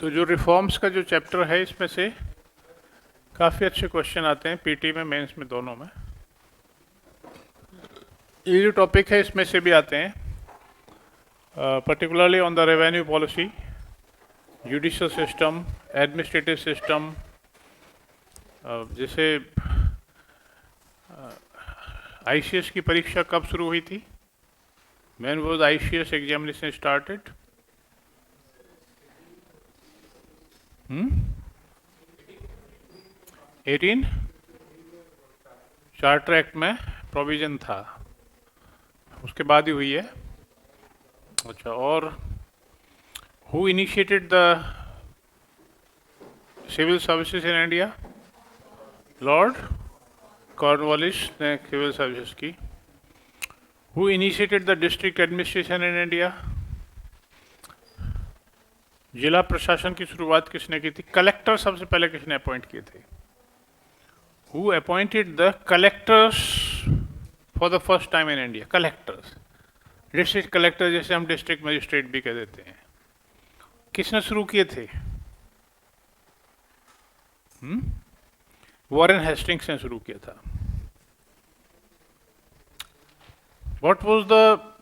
तो जो रिफॉर्म्स का जो चैप्टर है इसमें से काफ़ी अच्छे क्वेश्चन आते हैं पीटी में, मेंस में, दोनों में। ये जो टॉपिक है इसमें से भी आते हैं, particularly on the revenue policy, judicial system, administrative system. जैसे आईसीएस की परीक्षा कब शुरू हुई थी? When was ICS examination started? 18 charter act में प्रोविजन था, उसके बाद ही हुई है। अच्छा, और who initiated the civil services in India? Lord Cornwallis ने सिविल सर्विसेज की। Who initiated the district administration in India? जिला प्रशासन की शुरुआत किसने की थी? कलेक्टर सबसे पहले किसने अपॉइंट किए थे? Who appointed the collectors for the first time in India? Collectors, district collector, जैसे हम डिस्ट्रिक्ट मजिस्ट्रेट भी कह देते हैं, किसने शुरू किए थे? वॉरेन हेस्टिंग्स ने शुरू किया था। What was the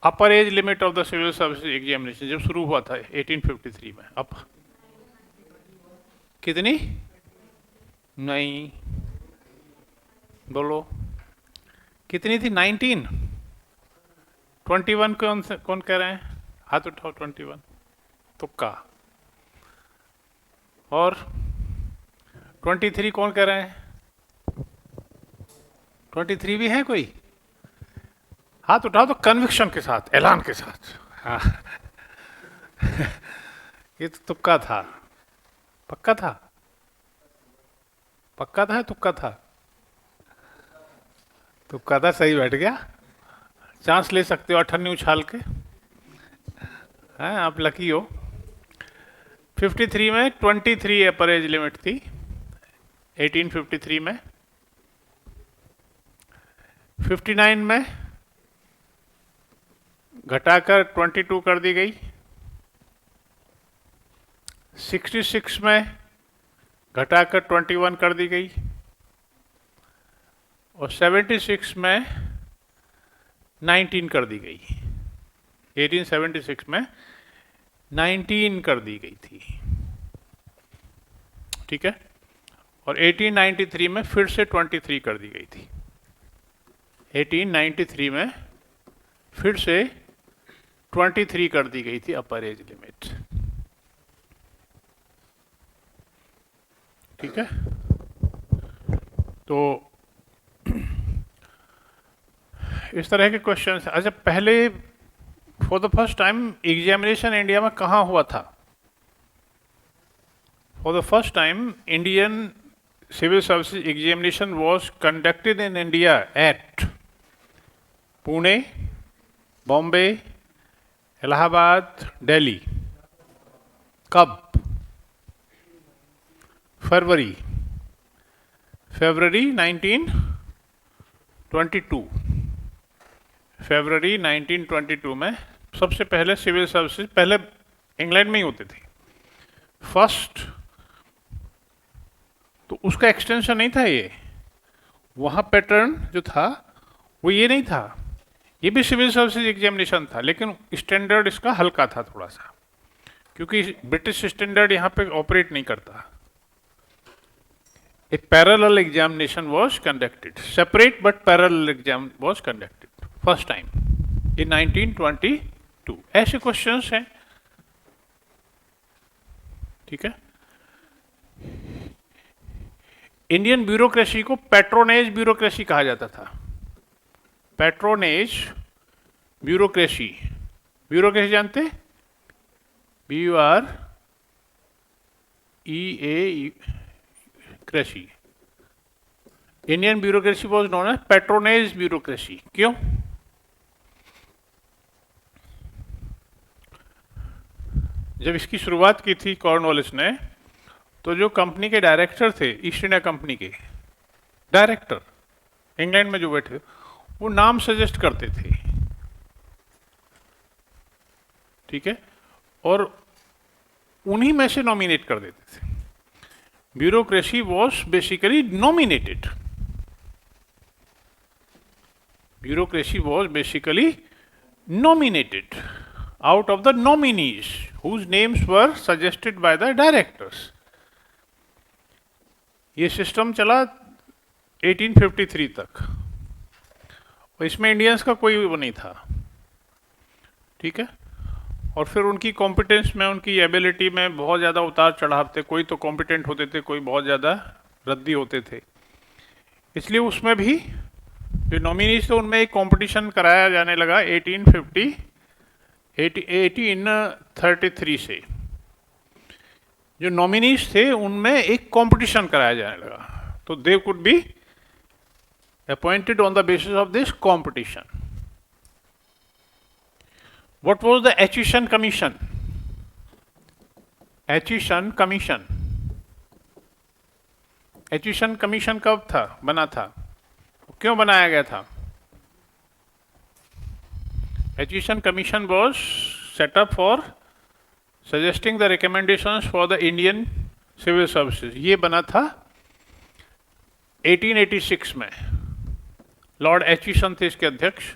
upper age limit of the civil services examination जब शुरू हुआ था 1853 में? अब कितनी? नहीं, बोलो कितनी थी? 19? 21 कौन कह रहे हैं? हाथ उठाओ। 21 तुक्का। और 23 कौन कह रहे हैं? 23 भी है कोई? हाथ उठाओ तो कन्विक्शन के साथ, ऐलान के साथ। हाँ ये तो तुक्का था। पक्का था? पक्का था या तुक्का था? तुक्का था, सही बैठ गया। चांस ले सकते हो अठन्नी उछाल के। हैं, आप लकी हो। 53 में 23 अपर एज लिमिट थी, 1853 में। 59 में घटाकर 22 कर दी गई। 66 में घटाकर 21 कर दी गई। और 76 में 19 कर दी गई। 1876 में 19 कर दी गई थी, ठीक है। और 1893 में फिर से 23 कर दी गई थी। 1893 में फिर से 23 कर दी गई थी अपर एज लिमिट, ठीक है। तो इस तरह के क्वेश्चन। अच्छा, पहले for the first time examination India में कहाँ हुआ था? For the first time Indian civil services examination was conducted in India at Pune, Bombay, Allahabad, Delhi. कब? फरवरी 1922। फरवरी 1922 में सबसे पहले सिविल सर्विसेज, पहले इंग्लैंड में ही होते थे फर्स्ट, तो उसका एक्सटेंशन नहीं था ये। वहाँ पैटर्न जो था वो ये नहीं था, ये भी सिविल सर्विसेज एग्जामिनेशन था, लेकिन स्टैंडर्ड इसका हल्का था थोड़ा सा, क्योंकि ब्रिटिश स्टैंडर्ड यहाँ पे ऑपरेट नहीं करता। A parallel examination was conducted, separate but parallel exam was conducted first time in 1922। ऐसे क्वेश्चंस हैं, ठीक है। इंडियन ब्यूरोक्रेसी को पैट्रोनेज ब्यूरोक्रेसी कहा जाता था। पैट्रोनेज ब्यूरोक्रेसी, ब्यूरोक्रेसी जानते? BUREA क्रेसी। Indian bureaucracy was known as patronage bureaucracy. क्यों? जब इसकी शुरुआत की थी कॉर्नवालिस ने, तो जो कंपनी के डायरेक्टर थे, ईस्ट इंडिया कंपनी के डायरेक्टर इंग्लैंड में जो बैठे, वो नाम सजेस्ट करते थे। ठीक है, और उन्हीं में से नॉमिनेट कर देते थे। Bureaucracy was basically nominated, bureaucracy was basically nominated out of the nominees whose names were suggested by the directors. ये सिस्टम चला 1853 तक, और इसमें इंडियंस का कोई वो नहीं था, ठीक है। और फिर उनकी कॉम्पिटेंस में, उनकी एबिलिटी में बहुत ज़्यादा उतार चढ़ाव थे, कोई तो कॉम्पिटेंट होते थे, कोई बहुत ज़्यादा रद्दी होते थे। इसलिए उसमें भी जो नॉमिनीज थे उनमें एक कंपटीशन कराया जाने लगा 1833 से। जो नॉमिनीज थे उनमें एक कंपटीशन कराया जाने लगा, तो they could be appointed on the basis of this competition. What was the Aitchison commission? Aitchison commission, Aitchison commission कब था, बना था, क्यों बनाया गया था? Aitchison commission was set up for suggesting the recommendations for the Indian civil services. ये बना था 1886 में, लॉर्ड एचिसन थे इसके अध्यक्ष।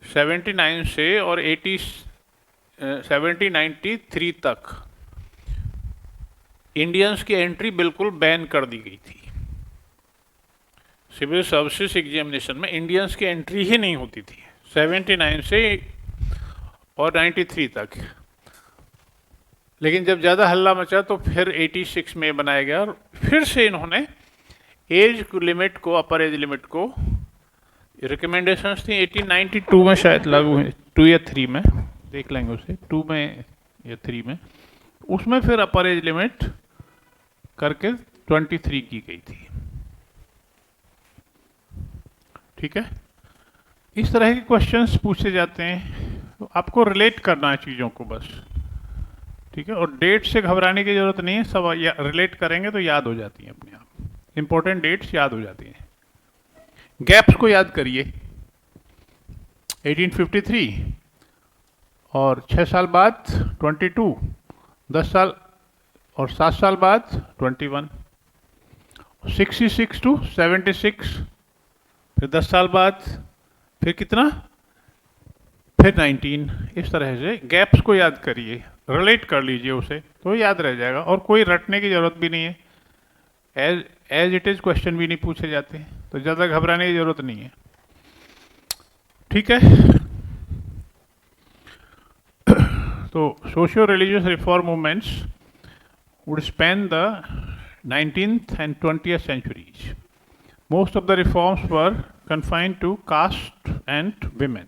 79 से और 1793 तक इंडियंस की एंट्री बिल्कुल बैन कर दी गई थी। सिविल सर्विसेज एग्जामिनेशन में इंडियंस की एंट्री ही नहीं होती थी 79 से और 93 तक। लेकिन जब ज़्यादा हल्ला मचा तो फिर 86 में बनाया गया, और फिर से इन्होंने एज लिमिट को, अपर एज लिमिट को, रिकमेंडेशंस थी 1892 में शायद लागू हुई, 2 या 3 में, देख लेंगे उसे, 2 में या 3 में, उसमें फिर अपर एज लिमिट करके 23 की गई थी, ठीक है। इस तरह के क्वेश्चंस पूछे जाते हैं, तो आपको रिलेट करना है चीज़ों को बस, ठीक है। और डेट से घबराने की जरूरत नहीं है, सब रिलेट करेंगे तो याद हो जाती हैं अपने आप, इंपॉर्टेंट डेट्स याद हो जाती हैं। गैप्स को याद करिए, 1853 और 6 साल बाद 22, 10 साल और 7 साल बाद 21, 66 to 76, फिर 10 साल बाद फिर कितना, फिर 19। इस तरह से गैप्स को याद करिए, रिलेट कर लीजिए उसे, तो याद रह जाएगा, और कोई रटने की जरूरत भी नहीं है। एज इट इज क्वेश्चन भी नहीं पूछे जाते, तो ज़्यादा घबराने की जरूरत नहीं है, ठीक है। तो socio religious reform movements would span the 19th and 20th centuries. Most of the reforms were confined to caste and women.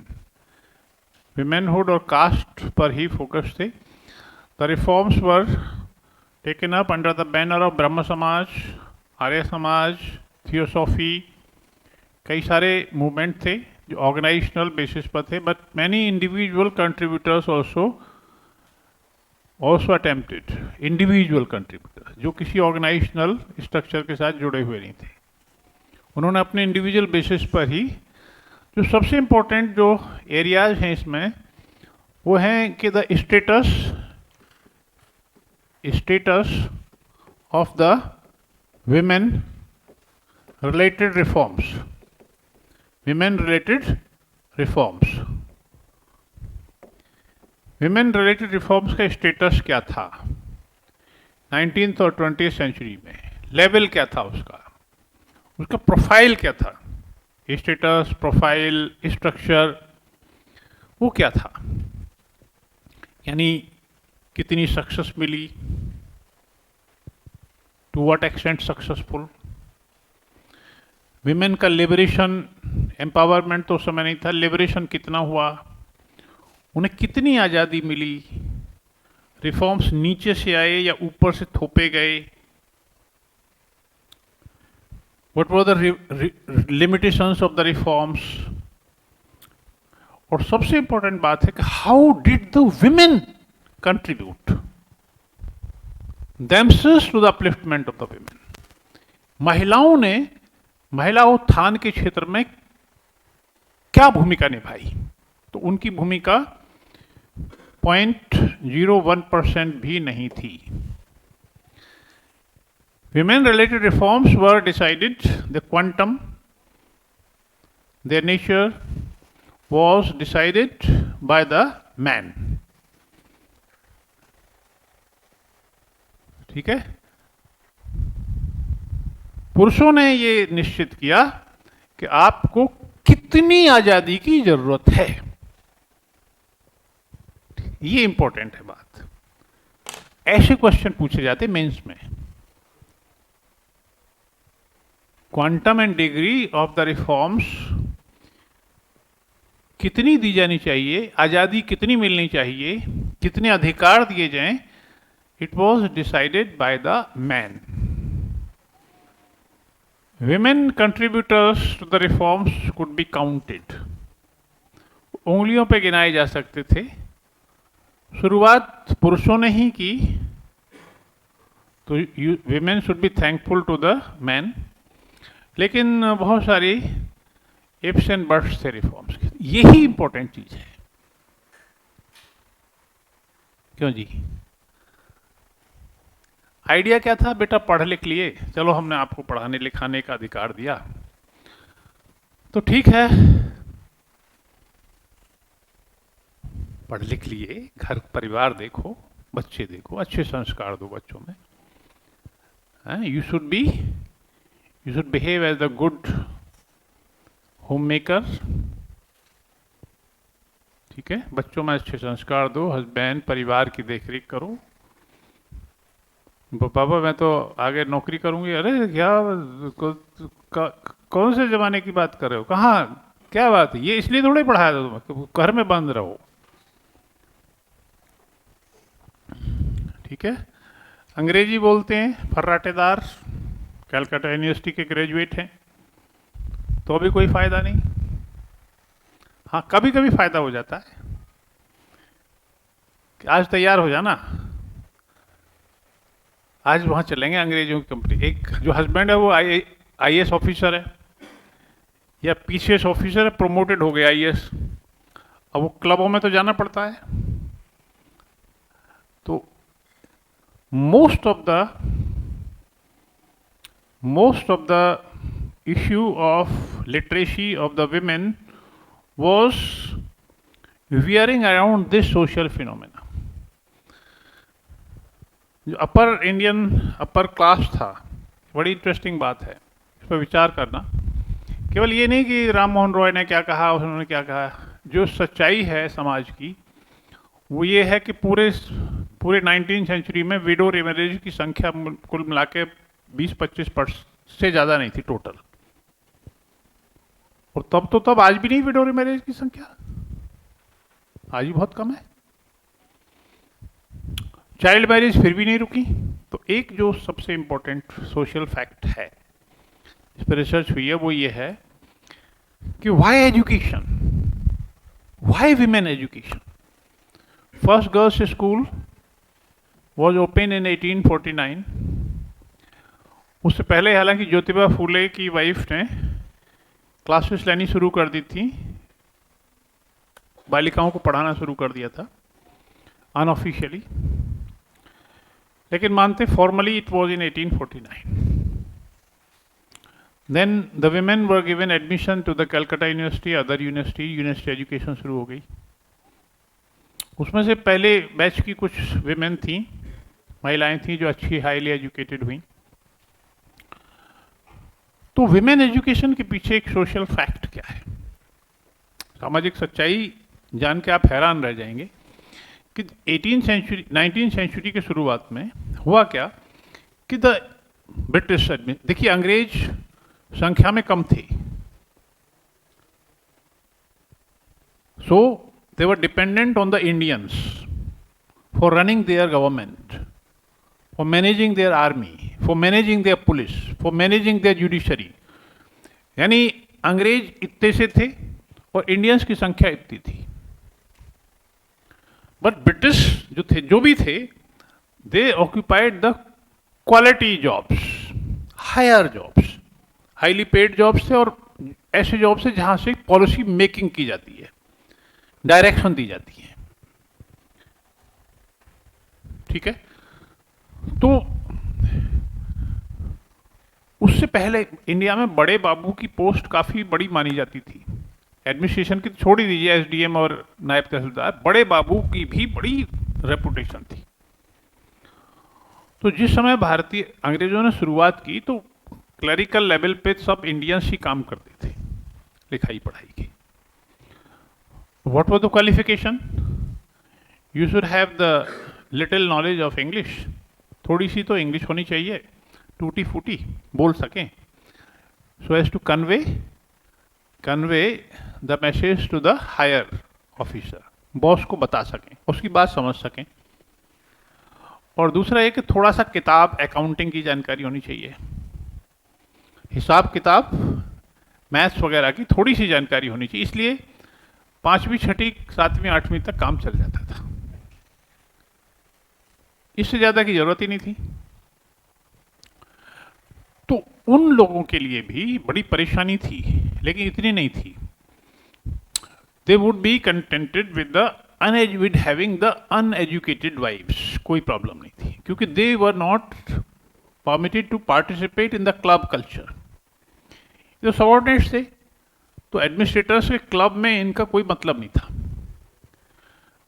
Womanhood और caste पर ही फोकस थे। The reforms were taken up under the banner of ब्रह्म समाज, Arya Samaj, theosophy. कई सारे movement थे जो organisational basis पर थे, but many individual contributors also attempted, individual contributor जो किसी ऑर्गेनाइजेशनल स्ट्रक्चर के साथ जुड़े हुए नहीं थे, उन्होंने अपने इंडिविजुअल बेसिस पर ही, जो सबसे इम्पोर्टेंट जो एरियाज हैं इसमें वो हैं कि the status of the women related reforms, women related reforms. Women related reforms का स्टेटस क्या था 19th और 20th सेंचुरी में, लेवल क्या था उसका, उसका प्रोफाइल क्या था, स्टेटस, प्रोफाइल, स्ट्रक्चर, वो क्या था, यानी कितनी सक्सेस मिली, to what extent successful. Women का लिबरेशन, एम्पावरमेंट तो उस समय नहीं था, लिबरेशन कितना हुआ, उन्हें कितनी आज़ादी मिली, रिफॉर्म्स नीचे से आए या ऊपर से थोपे गए, what were the limitations of the reforms, और सबसे इंपॉर्टेंट बात है कि how did the women contribute themselves to the upliftment of the women. महिलाओं ने महिला उत्थान के क्षेत्र में क्या भूमिका निभाई, तो उनकी भूमिका 0.01% भी नहीं थी। Women related reforms were decided, the quantum, their nature was decided by the man. ठीक है, पुरुषों ने ये निश्चित किया कि आपको कितनी आजादी की जरूरत है। ये इंपॉर्टेंट है बात। ऐसे क्वेश्चन पूछे जाते मेंस में। Quantum and degree of the reforms कितनी दी जानी चाहिए, आजादी कितनी मिलनी चाहिए, कितने अधिकार दिए जाएं, it was decided by the man. Women contributors to the reforms could be counted, उंगलियों पे गिनाए जा सकते थे। शुरुआत पुरुषों ने ही की, तो women should be thankful to the man, लेकिन बहुत सारी इफ्स एंड बट्स थे रिफॉर्म्स के। यही इंपॉर्टेंट चीज है, क्यों जी? आइडिया क्या था? बेटा पढ़ लिख लिए, चलो हमने आपको पढ़ाने लिखाने का अधिकार दिया, तो ठीक है, पढ़ लिख लिए, घर परिवार देखो, बच्चे देखो, अच्छे संस्कार दो बच्चों में। You should behave as a good home maker. ठीक है, बच्चों में अच्छे संस्कार दो, हस्बैंड परिवार की देखरेख करो। पापा मैं तो आगे नौकरी करूंगी। अरे क्या कौन से जमाने की बात कर रहे हो? कहाँ, क्या बात है? ये इसलिए थोड़े पढ़ाया था तुम्हें, घर में बंद रहो। ठीक है, अंग्रेजी बोलते हैं फर्राटेदार, कलकत्ता यूनिवर्सिटी के ग्रेजुएट हैं, तो अभी कोई फायदा नहीं। हाँ, कभी कभी फायदा हो जाता है कि आज तैयार हो जाना, आज वहाँ चलेंगे अंग्रेजों की कंपनी। एक जो हस्बैंड है वो आईएएस ऑफिसर है या पीसीएस ऑफिसर है, प्रमोटेड हो गया आईएएस, अब वो क्लबों में तो जाना पड़ता है। तो most of the issue of literacy of the women was veering around this social phenomena. जो अपर क्लास था, बड़ी इंटरेस्टिंग बात है, इस पर विचार करना। केवल ये नहीं कि राम मोहन रॉय ने क्या कहा, उन्होंने क्या कहा। जो सच्चाई है समाज की वो ये है कि पूरे 19th सेंचुरी में विडो रिमैरेज की संख्या कुल मिला के 20-25% से ज़्यादा नहीं थी टोटल। और तब आज भी नहीं विडो रिमैरेज की संख्या, आज भी बहुत कम है। चाइल्ड मैरिज फिर भी नहीं रुकी। तो एक जो सबसे इंपॉर्टेंट सोशल फैक्ट है, इस पर रिसर्च हुई है, वो ये है कि why education, why women education. First girls school was open in 1849। उससे पहले हालांकि ज्योतिबा फूले की वाइफ ने क्लासेस लेनी शुरू कर दी थी, बालिकाओं को पढ़ाना शुरू कर दिया था अनऑफिशियली, लेकिन मानते formally it was in 1849। Then the women were given admission to the Calcutta university, other university education शुरू हो गई। उसमें से पहले बैच की कुछ विमेन थी, महिलाएं थी जो अच्छी हाईली एजुकेटेड हुई। तो विमेन एजुकेशन के पीछे एक सोशल फैक्ट क्या है, सामाजिक सच्चाई जान के आप हैरान रह जाएंगे कि 19th सेंचुरी के शुरुआत में हुआ क्या कि द ब्रिटिश, देखिए अंग्रेज संख्या में कम थे, सो they were dependent on the Indians for running their government, for managing their army, for managing their police, for managing their judiciary। यानी अंग्रेज इतने से थे और इंडियंस की संख्या इतनी थी। बट ब्रिटिश जो भी थे, they occupied the quality jobs, higher jobs, highly paid jobs थे, और ऐसे जॉब्स थे जहां से पॉलिसी मेकिंग की जाती है, डायरेक्शन दी जाती है। ठीक है, तो उससे पहले इंडिया में बड़े बाबू की पोस्ट काफी बड़ी मानी जाती थी। एडमिनिस्ट्रेशन की तो छोड़ ही दीजिए, एसडीएम और नायब तहसीलदार, बड़े बाबू की भी बड़ी रेपुटेशन थी। तो जिस समय भारतीय अंग्रेजों ने शुरुआत की तो क्लरिकल लेवल पे सब इंडियंस ही काम करते थे लिखाई पढ़ाई की। What was the qualification? You should have the little knowledge of English, थोड़ी सी तो इंग्लिश होनी चाहिए, टूटी फूटी बोल सकें, so as to convey the message to the higher officer, boss को बता सकें, उसकी बात समझ सकें। और दूसरा ये कि थोड़ा सा किताब अकाउंटिंग की जानकारी होनी चाहिए, हिसाब किताब मैथ्स वगैरह की थोड़ी सी जानकारी होनी चाहिए। इसलिए 5वीं 6वीं 7वीं 8वीं तक काम चल जाता था, इससे ज्यादा की जरूरत ही नहीं थी। तो उन लोगों के लिए भी बड़ी परेशानी थी, लेकिन इतनी नहीं थी। They would be contented with having the uneducated wifes, कोई प्रॉब्लम नहीं थी, क्योंकि they were not permitted to participate in the club culture. जो सबॉर्डिनेट्स थे, तो एडमिनिस्ट्रेटर्स के क्लब में इनका कोई मतलब नहीं था।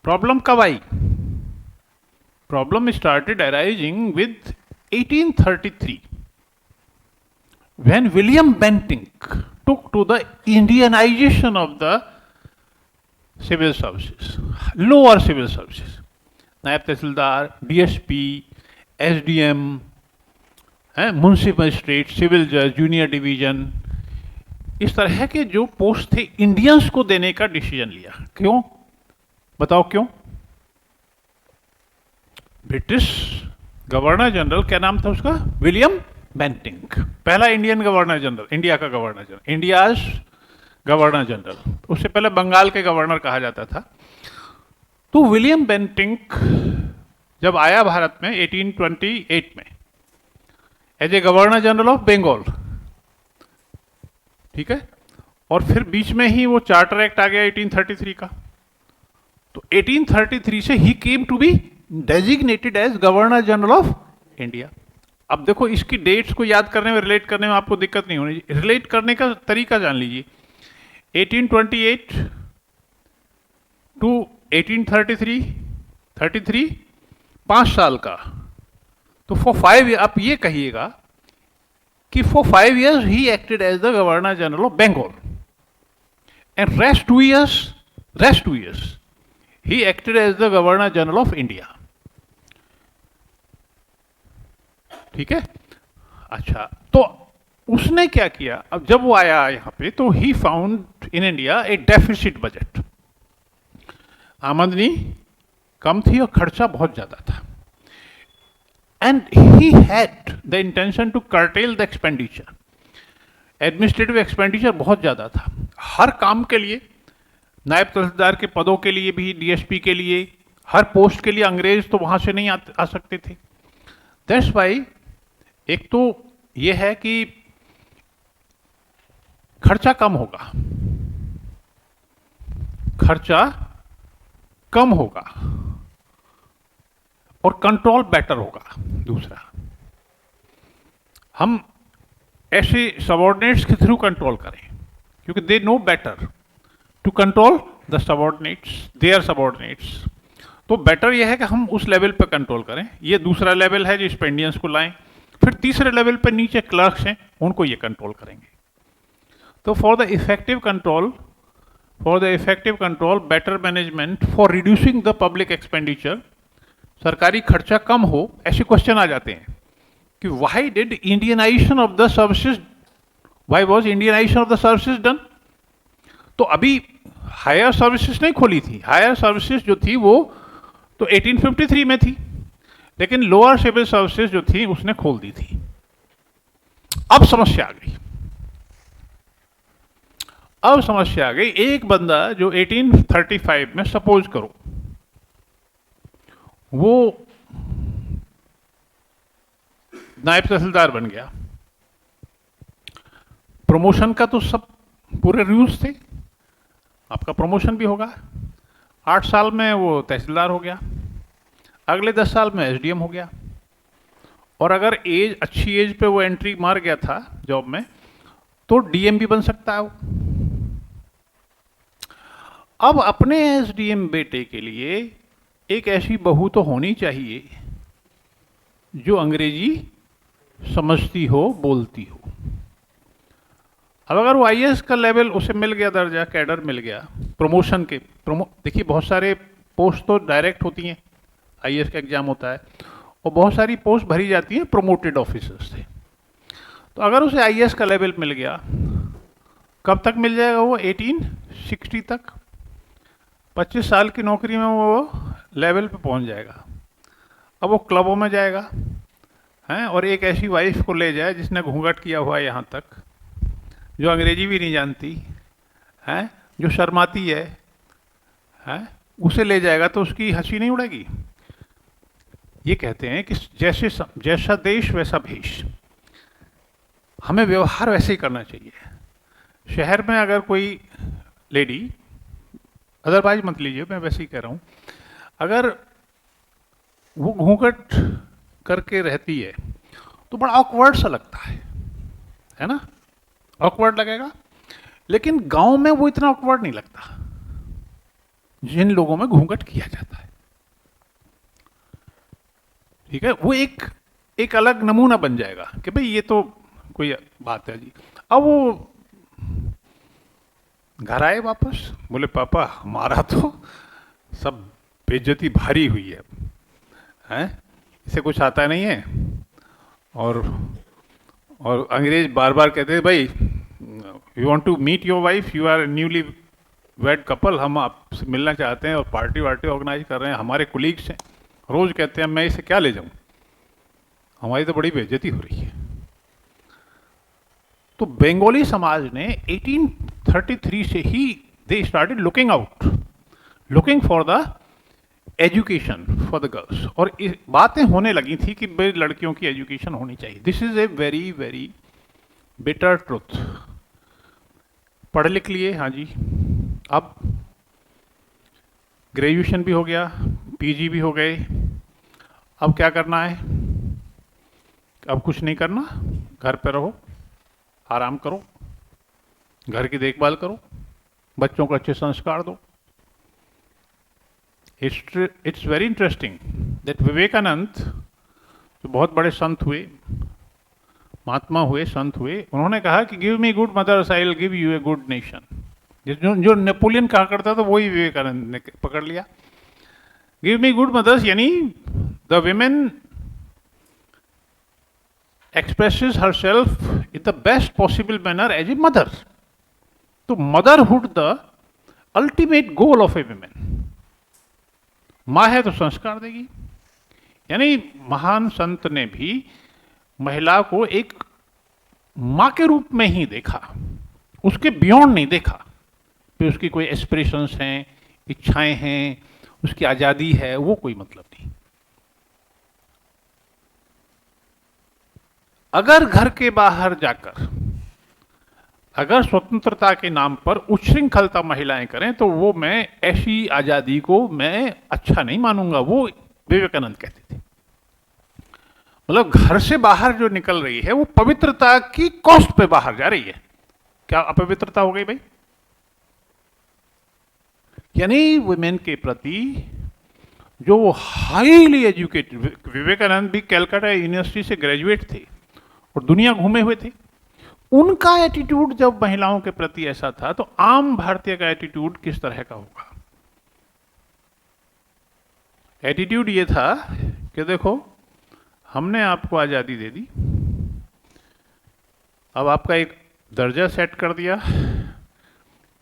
प्रॉब्लम कब आई? Problem started arising with 1833 when William Bentinck took to the Indianization of the civil services, lower civil services, नायब तहसीलदार, DSP, SDM, municipal magistrate, civil जज, जूनियर डिवीजन, इस तरह के जो पोस्ट थे इंडियंस को देने का डिसीजन लिया। क्यों? बताओ क्यों? ब्रिटिश गवर्नर जनरल, क्या नाम था उसका? विलियम बेंटिंक, पहला इंडियन गवर्नर जनरल, इंडिया का governor general, India's governor general. उससे पहले बंगाल के गवर्नर कहा जाता था। तो विलियम बेंटिंक जब आया भारत में 1828 में as a governor general of Bengal, ठीक है, और फिर बीच में ही वो चार्टर एक्ट आ गया 1833 का। तो 1833 से ही came to be designated as governor general of India. अब देखो, इसकी डेट्स को याद करने में, रिलेट करने में आपको दिक्कत नहीं होनी चाहिए। रिलेट करने का तरीका जान लीजिए। 1828 टू 1833 5 साल का। तो फॉर 5 आप ये कहिएगा कि for 5 years he acted as the governor general of Bengal, and rest 2 years he acted as the governor general of India. ठीक है, अच्छा, तो उसने क्या किया? अब जब वो आया यहाँ पे, तो he found in India a deficit budget, आमदनी कम थी और खर्चा बहुत ज्यादा था। And he had the intention to curtail the expenditure, administrative expenditure बहुत ज्यादा था हर काम के लिए, नायब तहसीलदार के पदों के लिए भी, डीएसपी के लिए, हर पोस्ट के लिए अंग्रेज तो वहां से नहीं आ सकते थे। दैट्स वाई एक तो यह है कि खर्चा कम होगा, खर्चा कम होगा और कंट्रोल बेटर होगा। दूसरा, हम ऐसे सबॉर्डिनेट्स के थ्रू कंट्रोल करें, क्योंकि they know better to control the subordinates, their subordinates. तो बेटर यह है कि हम उस लेवल पर कंट्रोल करें। ये दूसरा लेवल है जिस पे इंडियंस को लाएं। फिर तीसरे लेवल पर नीचे क्लर्क्स हैं, उनको ये कंट्रोल करेंगे। तो for the effective control, better management, for reducing the public expenditure, सरकारी खर्चा कम हो, ऐसे क्वेश्चन आ जाते हैं कि why did Indianisation of the services, why was Indianisation of the services done? तो अभी हायर सर्विसेज नहीं खोली थी, हायर सर्विसेज जो थी वो तो 1853 में थी, लेकिन लोअर सिविल सर्विसेज जो थी उसने खोल दी थी। अब समस्या आ गई, एक बंदा जो 1835 में, सपोज करो, वो नायब तहसीलदार बन गया, प्रमोशन का तो सब पूरे रूल्स थे, आपका प्रमोशन भी होगा, 8 साल में वो तहसीलदार हो गया, अगले 10 साल में एसडीएम हो गया, और अगर एज अच्छी एज पे वो एंट्री मार गया था जॉब में तो डीएम भी बन सकता है वो। अब अपने एसडीएम बेटे के लिए एक ऐसी बहू तो होनी चाहिए जो अंग्रेजी समझती हो, बोलती हो। अब अगर वो आईएएस का लेवल उसे मिल गया, दर्जा कैडर मिल गया, प्रमोशन के देखिए बहुत सारे पोस्ट तो डायरेक्ट होती हैं, आईएएस का एग्जाम होता है, और बहुत सारी पोस्ट भरी जाती हैं प्रमोटेड ऑफिसर्स से। तो अगर उसे आईएएस का लेवल मिल गया, कब तक मिल जाएगा वो? 1860 तक। 25 साल की नौकरी में वो लेवल पे पहुंच जाएगा। अब वो क्लबों में जाएगा हैं, और एक ऐसी वाइफ को ले जाए जिसने घूंघट किया हुआ है यहाँ तक, जो अंग्रेजी भी नहीं जानती हैं, जो शर्माती है हैं, उसे ले जाएगा तो उसकी हंसी नहीं उड़ेगी। ये कहते हैं कि जैसा देश वैसा भेष, हमें व्यवहार वैसे ही करना चाहिए। शहर में अगर कोई लेडी, अदरवाइज मत लीजिए, मैं वैसे ही कह रहा हूँ, अगर वो घूंघट करके रहती है तो बड़ा ऑकवर्ड सा लगता है ना? ऑकवर्ड लगेगा, लेकिन गांव में वो इतना ऑकवर्ड नहीं लगता जिन लोगों में घूंघट किया जाता है। ठीक है, वो एक अलग नमूना बन जाएगा कि भाई ये तो कोई बात है जी। अब वो घर आए वापस, बोले पापा हमारा तो सब बेइज्जती भारी हुई है, हैं, इसे कुछ आता नहीं है। और अंग्रेज बार बार कहते हैं भाई you want to meet your wife, you are newly wed couple, हम आपसे मिलना चाहते हैं और पार्टी वार्टी ऑर्गेनाइज कर रहे हैं, हमारे कुलीग्स हैं। रोज कहते हैं मैं इसे क्या ले जाऊं, हमारी तो बड़ी बेइज्जती हो रही है। तो बंगाली समाज ने 1833 से ही they started looking for the education for the girls, और बातें होने लगी थी कि भाई लड़कियों की एजुकेशन होनी चाहिए। This is a very very bitter truth. पढ़ लिख लिए, हाँ जी, अब ग्रेजुएशन भी हो गया, पीजी भी हो गए, अब क्या करना है? अब कुछ नहीं करना, घर पे रहो, आराम करो, घर की देखभाल करो, बच्चों को अच्छे संस्कार दो। It's very interesting that Vivekananda, जो बहुत बड़े संत हुए, महात्मा हुए, संत हुए, उन्होंने कहा कि give me good mother's I will give U a good nation. जो नेपोलियन कहा करता था वही विवेकानंद ने पकड़ लिया। गिव मी गुड मदर्स यानी the women expresses herself in the best possible manner as a mother. तो motherhood the ultimate goal of a woman. माँ है तो संस्कार देगी, यानी महान संत ने भी महिला को एक माँ के रूप में ही देखा, उसके बियॉन्ड नहीं देखा। फिर उसकी कोई एस्पिरेशंस हैं, इच्छाएं हैं, उसकी आज़ादी है, वो कोई मतलब नहीं। अगर घर के बाहर जाकर अगर स्वतंत्रता के नाम पर उच्छृंखलता महिलाएं करें तो वो मैं ऐसी आज़ादी को मैं अच्छा नहीं मानूंगा, वो विवेकानंद कहते थे। मतलब घर से बाहर जो निकल रही है वो पवित्रता की कॉस्ट पे बाहर जा रही है। क्या अपवित्रता हो गई भाई? यानी वुमेन के प्रति जो हाईली एजुकेटेड, विवेकानंद भी कलकत्ता यूनिवर्सिटी से ग्रेजुएट थे और दुनिया घूमे हुए थे, उनका एटीट्यूड जब महिलाओं के प्रति ऐसा था तो आम भारतीय का एटीट्यूड किस तरह का होगा? एटीट्यूड ये था कि देखो हमने आपको आज़ादी दे दी, अब आपका एक दर्जा सेट कर दिया,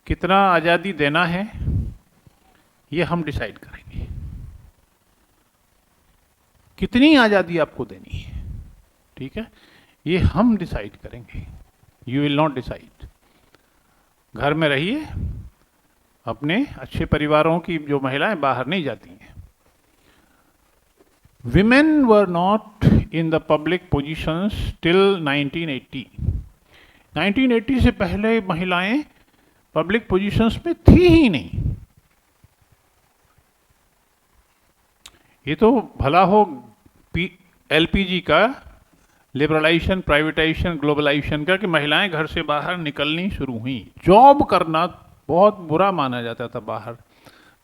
कितना आज़ादी देना है ये हम डिसाइड करेंगे, कितनी आज़ादी आपको देनी है, ठीक है, ये हम डिसाइड करेंगे, यू विल नॉट डिसाइड। घर में रहिए, अपने अच्छे परिवारों की जो महिलाएं बाहर नहीं जाती हैं। Women were not in the public positions till 1980. 1980 से पहले महिलाएं पब्लिक पोजीशंस में थी ही नहीं। ये तो भला हो एलपीजी का लिबरलाइजेशन, प्राइवेटाइजेशन, ग्लोबलाइजेशन का, कि महिलाएं घर से बाहर निकलनी शुरू हुई। जॉब करना बहुत बुरा माना जाता था बाहर,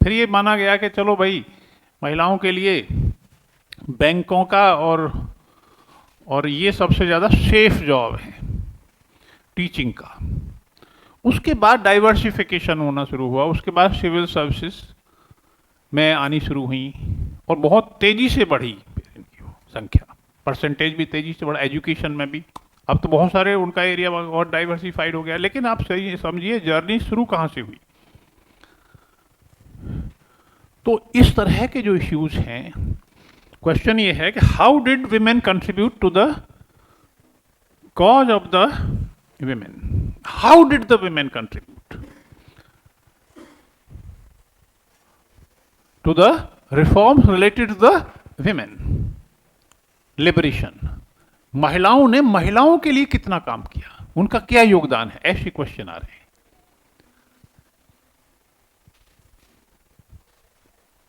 फिर ये माना गया कि चलो भाई महिलाओं के लिए बैंकों का और ये सबसे ज़्यादा सेफ जॉब है टीचिंग का। उसके बाद डाइवर्सिफिकेशन होना शुरू हुआ, उसके बाद सिविल सर्विसेज में आनी शुरू हुई और बहुत तेज़ी से बढ़ी इनकी संख्या, परसेंटेज भी तेज़ी से बढ़ा, एजुकेशन में भी। अब तो बहुत सारे उनका एरिया और डाइवर्सिफाइड हो गया। लेकिन आप सही समझिए जर्नी शुरू कहाँ से हुई। तो इस तरह के जो इश्यूज हैं, क्वेश्चन ये है कि how did women contribute to the cause of the women, how did the women contribute to the reforms related to the women liberation. महिलाओं ने महिलाओं के लिए कितना काम किया, उनका क्या योगदान है, ऐसे क्वेश्चन आ रहे हैं।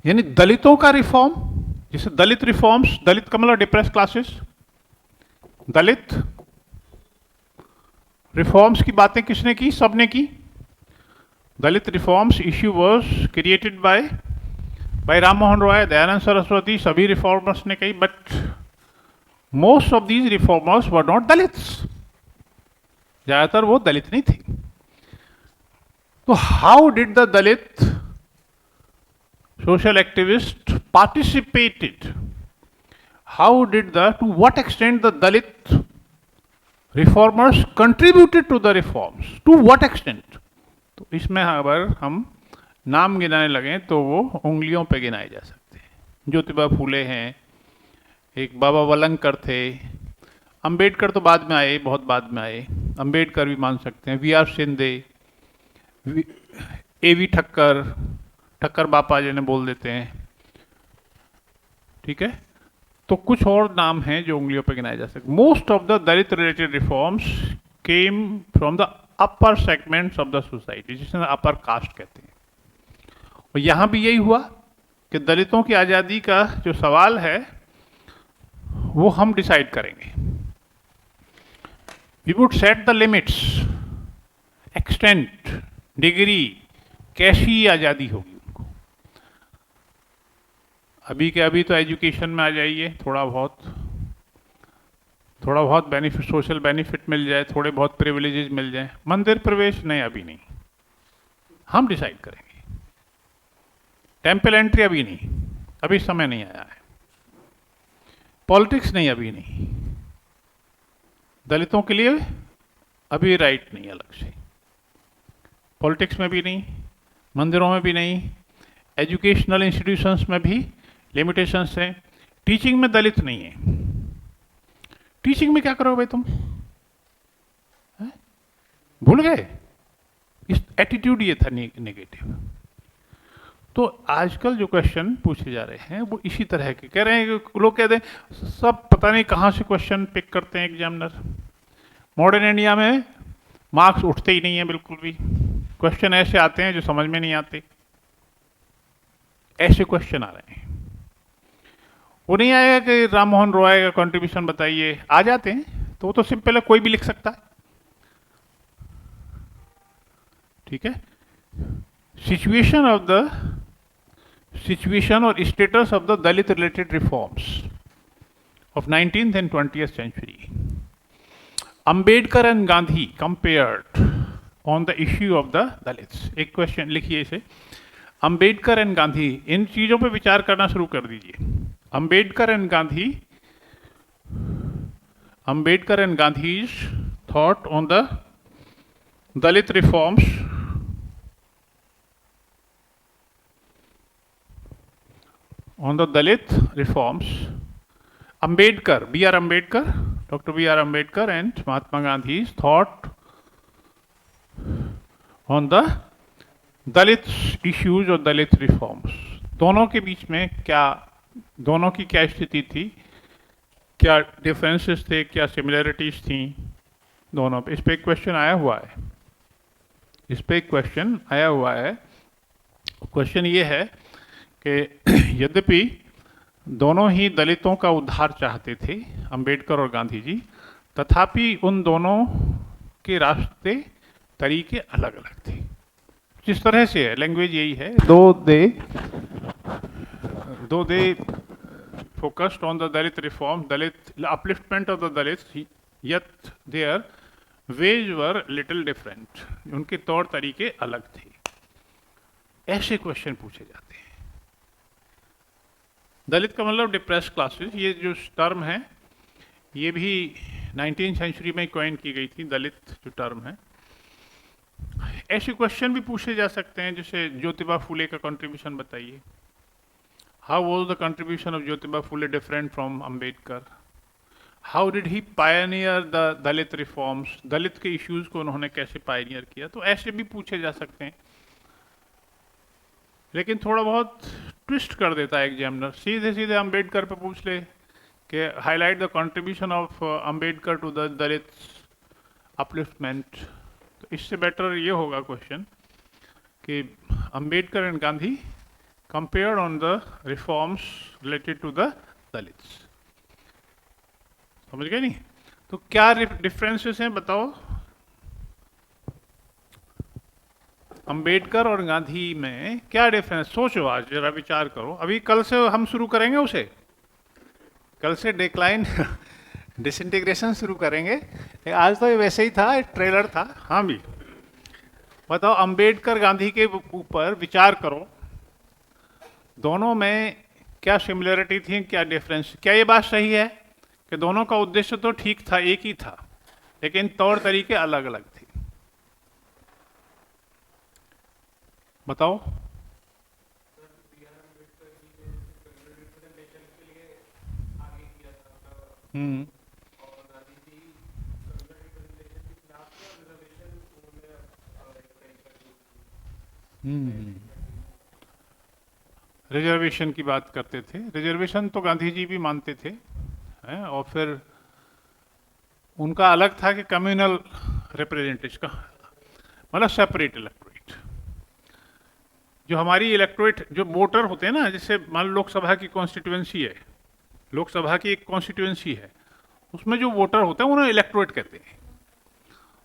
यानी दलितों का रिफॉर्म, जैसे दलित रिफॉर्म्स, दलित का मतलब डिप्रेस क्लासेस, दलित रिफॉर्म्स की बातें किसने की, सबने की। Dalit reforms issue was created by Ram Mohan Roy, Dayanand Saraswati, सभी रिफॉर्मर्स ने कही, but most of these reformers were not Dalits, ज्यादातर वो दलित नहीं थे। तो how did the Dalit social activists participated, how did to what extent the Dalit reformers contributed to the reforms, to what extent? तो इसमें अगर हम नाम गिनाने लगे तो वो उंगलियों पे गिनाए जा सकते हैं। ज्योतिबा फूले हैं, एक बाबा वलंकर थे, अंबेडकर तो बाद में आए, बहुत बाद में आए, अंबेडकर भी मान सकते हैं, वी आर शिंदे, एवी ठक्कर, ठक्कर बापा जिन्हें बोल देते हैं, ठीक है। तो कुछ और नाम हैं जो उंगलियों पर गिनाए जा सकते। Most of the Dalit related reforms came from the upper segments of the society, जिसे अपर कास्ट कहते हैं। और यहां भी यही हुआ कि दलितों की आज़ादी का जो सवाल है वो हम डिसाइड करेंगे। We would set the limits, extent, degree, कैसी आज़ादी होगी। अभी के अभी तो एजुकेशन में आ जाइए, थोड़ा बहुत बेनिफिट, सोशल बेनिफिट मिल जाए, थोड़े बहुत प्रिविलेजेस मिल जाए, मंदिर प्रवेश नहीं, अभी नहीं, हम डिसाइड करेंगे। टेम्पल एंट्री अभी नहीं, अभी समय नहीं आया है। पॉलिटिक्स नहीं, अभी नहीं, दलितों के लिए अभी राइट नहीं अलग से, पॉलिटिक्स में भी नहीं, मंदिरों में भी नहीं, एजुकेशनल इंस्टीट्यूशंस में भी लिमिटेशंस हैं। टीचिंग में दलित नहीं है, टीचिंग में क्या करोगे भाई तुम, भूल गए? इस एटीट्यूड ये था नेगेटिव। तो आजकल जो क्वेश्चन पूछे जा रहे हैं वो इसी तरह के, कह रहे हैं कि लोग कहते हैं सब पता नहीं कहाँ से क्वेश्चन पिक करते हैं एग्जामिनर। मॉडर्न इंडिया में मार्क्स उठते ही नहीं है बिल्कुल भी, क्वेश्चन ऐसे आते हैं जो समझ में नहीं आते, ऐसे क्वेश्चन आ रहे हैं। वो नहीं आएगा कि राम मोहन रॉय का कंट्रीब्यूशन बताइए, आ जाते हैं तो वो तो सिंपल है, कोई भी लिख सकता है, ठीक है। सिचुएशन और status of the Dalit related reforms of 19th and 20th century. Ambedkar and Gandhi compared on the issue of the Dalits. एक क्वेश्चन लिखिए इसे, अंबेडकर एंड गांधी, इन चीजों पे विचार करना शुरू कर दीजिए। Ambedkar and Gandhi's thought on the Dalit reforms Ambedkar, Dr. B.R. Ambedkar and Mahatma Gandhi's thought on the Dalit issues और दलित रिफॉर्म्स, दोनों के बीच में क्या, दोनों की क्या स्थिति थी, क्या डिफरेंसेस थे, क्या सिमिलरिटीज थी दोनों पे। इस पे क्वेश्चन आया हुआ है, क्वेश्चन ये है कि यद्यपि दोनों ही दलितों का उद्धार चाहते थे, अंबेडकर और गांधी जी, तथापि उन दोनों के रास्ते तरीके अलग अलग थे। जिस तरह से है, लैंग्वेज यही है, दो दे focused on the Dalit reform, Dalit upliftment of the Dalits, yet their ways were little different. उनके तौर तरीके अलग थे। ऐसे क्वेश्चन पूछे जाते हैं। दलित का मतलब डिप्रेस क्लासेस, ये जो टर्म है ये भी 19वीं सेंचुरी में कॉइन की गई थी, दलित जो टर्म है। ऐसे क्वेश्चन भी पूछे जा सकते हैं, जैसे ज्योतिबा फुले का कंट्रीब्यूशन बताइए। How was the contribution of Jyotiba Phule different from Ambedkar? How did he pioneer the Dalit reforms? दलित के इश्यूज को उन्होंने कैसे पायनियर किया? तो ऐसे भी पूछे जा सकते हैं, लेकिन थोड़ा बहुत ट्विस्ट कर देता है एग्जामिनर, सीधे सीधे अंबेडकर पे पूछ ले कि highlight the contribution of Ambedkar to the Dalit upliftment. तो इससे बेटर ये होगा क्वेश्चन कि Ambedkar and Gandhi compared on the reforms related to the Dalits। समझ गए नहीं? तो क्या डिफरेंसेस हैं बताओ अंबेडकर और गांधी में, क्या डिफरेंस? सोचो, आज जरा विचार करो। अभी कल से हम शुरू करेंगे उसे, कल से डिक्लाइन डिसइंटीग्रेशन शुरू करेंगे। आज तो ये वैसे ही था, ट्रेलर था। हाँ भी बताओ, अंबेडकर गांधी के ऊपर विचार करो, दोनों में क्या सिमिलरिटी थी, क्या डिफरेंस? क्या ये बात सही है कि दोनों का उद्देश्य तो ठीक था, एक ही था, लेकिन तौर तरीके अलग अलग थे? बताओ। हम्म हम्म रिजर्वेशन की बात करते थे। रिजर्वेशन तो गांधी जी भी मानते थे, हैं? और फिर उनका अलग था कि कम्युनल रिप्रेजेंटेशन का मतलब सेपरेट इलेक्टोरेट। जो हमारी इलेक्टोरेट जो वोटर होते हैं ना, जैसे मान लो लोकसभा की कॉन्स्टिट्यूएंसी है, लोकसभा की एक कॉन्स्टिट्यूएंसी है, उसमें जो वोटर होते हैं उन्हें इलेक्टोरेट कहते हैं।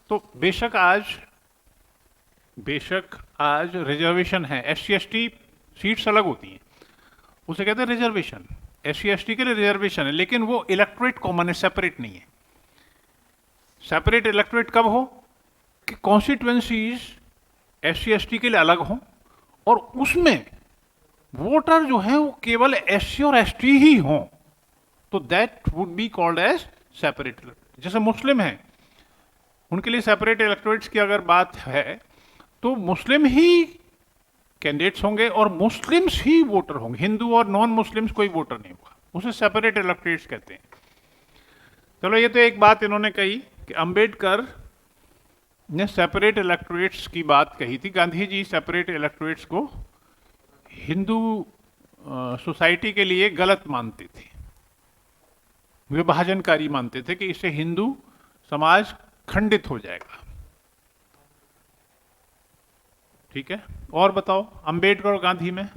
तो बेशक आज रिजर्वेशन है, SC ST सीट्स अलग होती हैं, उसे कहते हैं रिजर्वेशन। SC ST के लिए रिजर्वेशन है, लेकिन वो इलेक्टोरेट कॉमन है, सेपरेट नहीं है। सेपरेट इलेक्टोरेट कब हो कि कॉन्स्टिट्यूएंसीज SC ST के लिए अलग हों और उसमें वोटर जो हैं वो केवल SC और ST ही हों, तो that would be called as separate. जैसे मुस्लिम हैं, उनके लिए सेपरेट इलेक्टोरेट्स की अगर बात है तो मुस्लिम ही कैंडिडेट्स होंगे और मुस्लिम्स ही वोटर होंगे, हिंदू और नॉन मुस्लिम्स कोई वोटर नहीं होगा, उसे सेपरेट इलेक्टोरेट्स कहते हैं। चलो, ये तो एक बात इन्होंने कही कि अंबेडकर ने सेपरेट इलेक्टोरेट्स की बात कही थी, गांधी जी सेपरेट इलेक्टोरेट्स को हिंदू सोसाइटी के लिए गलत मानते थे, विभाजनकारी मानते थे कि इससे हिंदू समाज खंडित हो जाएगा। ठीक है, और बताओ अंबेडकर और गांधी में।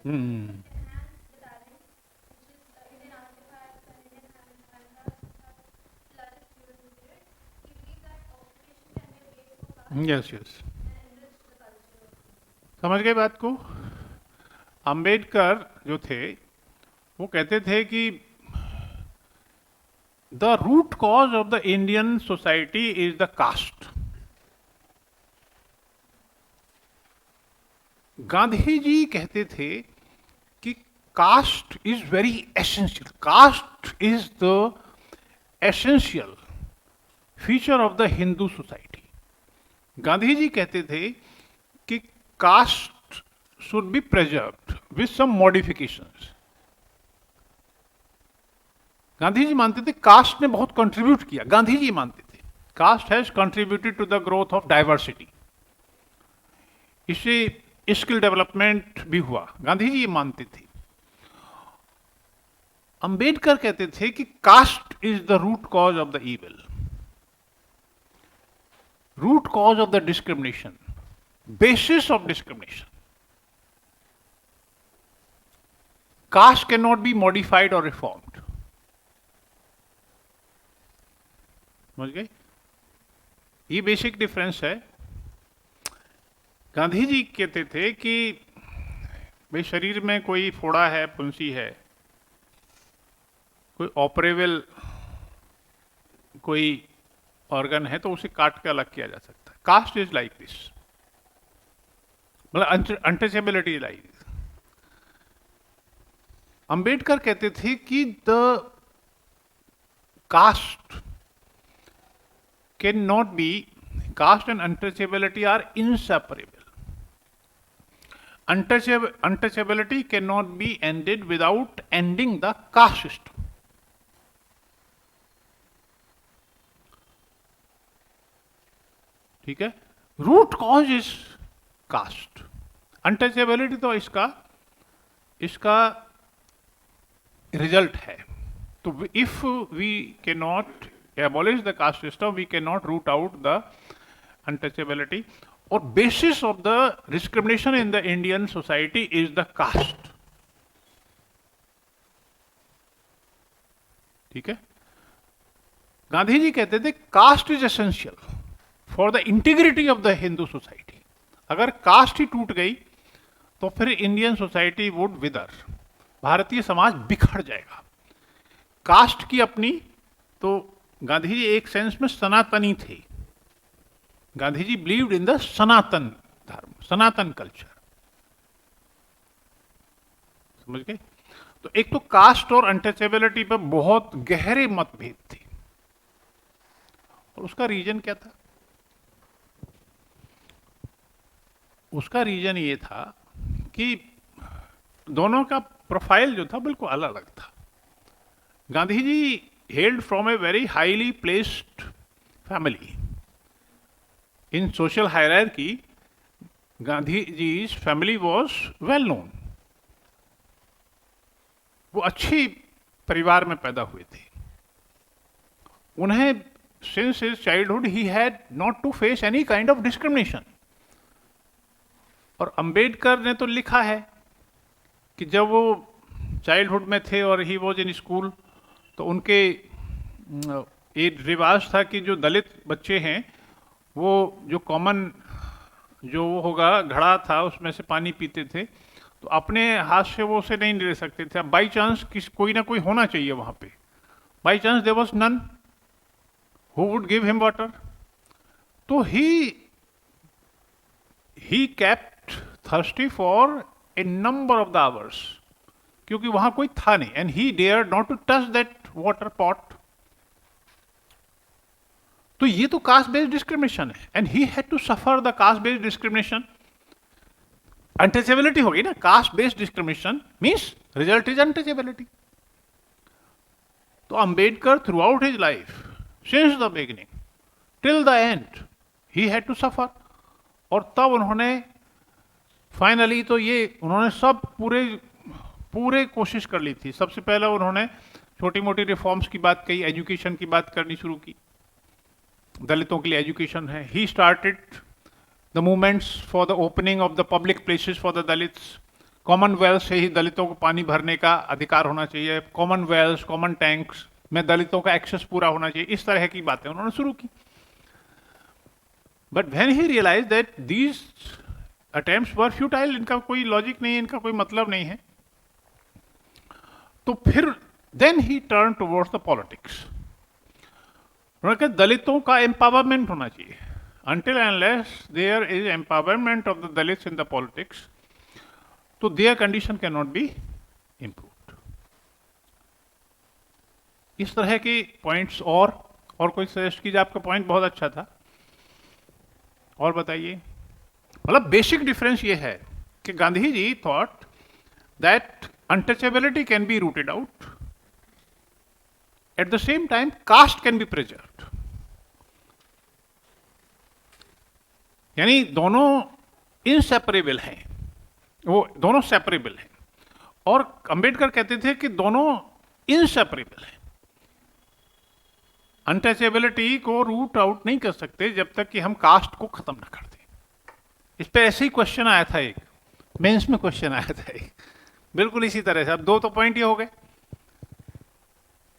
हम्म यस यस, समझ गए बात को? अंबेडकर जो थे वो कहते थे कि the root cause of the Indian society is the caste. Gandhi ji कहते थे कि caste is very essential, caste is the essential feature of the Hindu society. Gandhi ji कहते थे कि caste should be preserved with some modifications. Gandhi ji मानते थे कास्ट ने बहुत कंट्रीब्यूट किया, गांधी जी मानते थे caste has contributed to the growth of diversity, इससे स्किल डेवलपमेंट भी हुआ, गांधी जी ये मानते थे। अंबेडकर कहते थे कि caste is the root cause of the evil, root cause of the discrimination, basis of discrimination. Caste cannot be modified or reformed. समझ गए? ये बेसिक डिफरेंस है। गांधी जी कहते थे कि भाई शरीर में कोई फोड़ा है, फुंसी है, कोई ऑपरेबल कोई ऑर्गन है, तो उसे काट के अलग किया जा सकता है। कास्ट इज लाइक दिस, मतलब अनटचेबिलिटी लाइक। अंबेडकर कहते थे कि the caste can not be, caste and untouchability are inseparable. Untouchability can not be ended without ending the caste system. ठीक है, root cause is caste. Untouchability तो इसका result है। तो if we can not abolish the caste system, we can not root out the untouchability. और basis of the discrimination in the Indian society is the caste. ठीक है, गांधी जी कहते थे caste is essential for the integrity of the Hindu society. अगर caste ही टूट गई तो फिर Indian society would विदर, Bharatiya Samaj बिखर जाएगा। कास्ट की अपनी, तो गांधी जी एक सेंस में सनातनी थे। Gandhi ji believed in the सनातन धर्म, सनातन कल्चर। समझ गए? तो एक तो कास्ट और अनटचेबिलिटी पर बहुत गहरे मतभेद थे, और उसका रीजन क्या था? उसका रीजन ये था कि दोनों का प्रोफाइल जो था बिल्कुल अलग अलग था। Gandhi ji held from a very highly placed family in social hierarchy. Gandhi ji family was well known, वो अच्छी परिवार में पैदा हुए थे। उन्हें सिंस हिज चाइल्डहुड ही had not to face any kind of discrimination. और अंबेडकर ने तो लिखा है कि जब वो चाइल्डहुड में थे और ही वॉज इन स्कूल, तो उनके एक रिवाज था कि जो दलित बच्चे हैं वो जो कॉमन जो होगा घड़ा था उसमें से पानी पीते थे, तो अपने हाथ से वो उसे नहीं ले सकते थे। अब बाई चांस कोई ना कोई होना चाहिए वहाँ पे। By chance there was none who would give him water, तो he kept thirsty for a number of the hours, क्योंकि वहां कोई था नहीं, and he dared not to touch that water pot। तो ये तो कास्ट बेस्ड डिस्क्रिमिनेशन है, and he had to suffer the caste based discrimination। Untouchability होगी ना, caste based discrimination means result is untouchability. तो Ambedkar throughout his life since the beginning till the end he had to suffer. और तब उन्होंने finally तो ये उन्होंने सब पूरे कोशिश कर ली थी। सबसे पहले उन्होंने छोटी मोटी रिफॉर्म्स की बात कही, एजुकेशन की बात करनी शुरू की, दलितों के लिए एजुकेशन है। He started the movements for the opening of the public places for the Dalits. Commonwealth से ही दलितों को पानी भरने का अधिकार होना चाहिए, कॉमनवेल्थ, कॉमन टैंक्स में दलितों का एक्सेस पूरा होना चाहिए, इस तरह की बातें उन्होंने शुरू की। But when he realise that these attempts were futile, इनका कोई लॉजिक नहीं है, इनका कोई मतलब नहीं है, तो फिर then he turn towards the politics. उन्होंने कहा दलितों का एम्पावरमेंट होना चाहिए। until and unless there is empowerment of the Dalits in the politics, तो their condition cannot be improved। इस तरह के पॉइंट्स और कोई सजेस्ट कीजिए। आपका पॉइंट बहुत अच्छा था, और बताइए। मतलब बेसिक डिफरेंस ये है कि Gandhi ji thought that untouchability can be rooted out, at the same time caste can be preserved. यानी दोनों इनसेपरेबल हैं, वो दोनों सेपरेबल हैं। और अंबेडकर कहते थे कि दोनों इनसेपरेबल है। अनटचेबिलिटी को रूट आउट नहीं कर सकते जब तक कि हम कास्ट को खत्म ना कर दें। इस पे ऐसे ही क्वेश्चन आया था, एक मेंस में क्वेश्चन आया था एक, बिल्कुल इसी तरह से। अब दो तो पॉइंट ये हो गए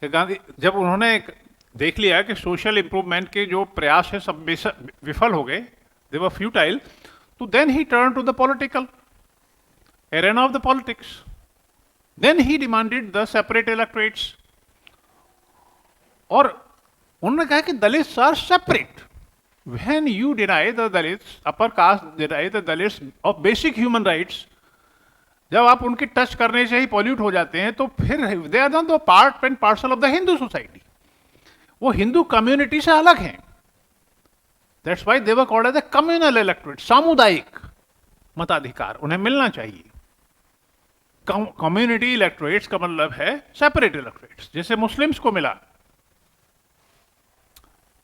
कि गांधी जब उन्होंने देख लिया कि सोशल इंप्रूवमेंट के जो प्रयास है सब विफल हो गए, दे वर फ्यूटाइल, तो then he turn to the political arena of the politics. Then he demanded the separate electorates, और उन्होंने कहा कि Dalits are separate. When you deny the Dalits, upper caste deny the Dalits of basic human rights, जब आप उनके touch करने से ही pollute हो जाते हैं, तो फिर they are the part and parcel of the Hindu society, वो हिंदू कम्युनिटी से अलग हैं। That's why they were called as the communal electorate, सामुदायिक मताधिकार उन्हें मिलना चाहिए। कम्युनिटी इलेक्टोरेट्स का मतलब है सेपरेट इलेक्टोरेट्स, जैसे मुस्लिम्स को मिला।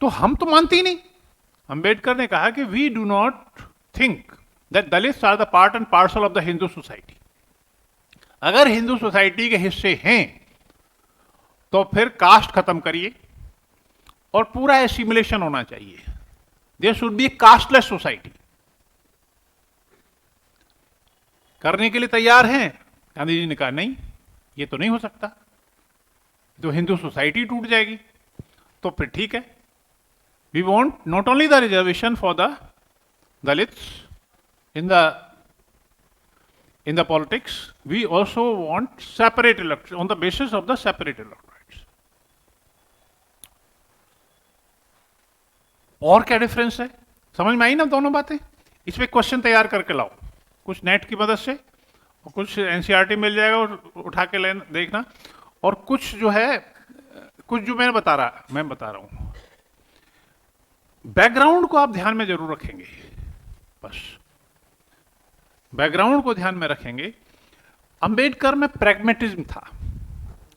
तो हम तो मानते ही नहीं। अंबेडकर ने कहा कि we do not think that Dalits are the part and parcel of the Hindu society. अगर हिंदू सोसाइटी के हिस्से हैं तो फिर कास्ट खत्म करिए और पूरा एसिमिलेशन होना चाहिए। There should be casteless society. करने के लिए तैयार हैं? गांधी जी ने कहा नहीं, ये तो नहीं हो सकता, तो हिंदू सोसाइटी टूट जाएगी। तो फिर ठीक है, we want not only the reservation for the Dalits in the politics, we also want separate electorates on the basis of the separate electorates. और क्या डिफरेंस है, समझ में आई ना दोनों बातें? इस पे क्वेश्चन तैयार करके लाओ, कुछ नेट की मदद से और कुछ एनसीईआरटी मिल जाएगा और उठा के देखना, और कुछ जो है, कुछ जो मैं बता रहा हूं, बैकग्राउंड को आप ध्यान में जरूर रखेंगे। बस बैकग्राउंड को ध्यान में रखेंगे। अंबेडकर में प्रैग्मेटिज्म था,